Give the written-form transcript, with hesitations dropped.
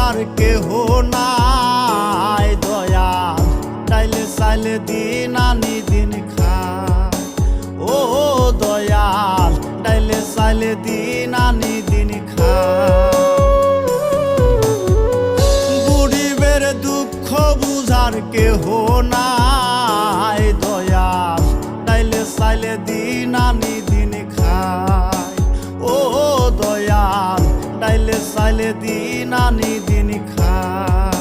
বুঝার কেহ নাই দয়াল ডাইলে চাইলে দিন আনি দিন খায় ও দয়াল ডাইলে চাইলে দিন আনি দিন খায় গরিবের দুঃখ বুঝার কেহ নাই দয়াল ডাইলে চাইলে দিন আনি দিন খায় ও দয়াল ডাইলে চাইলে দিন আনি দিন খায়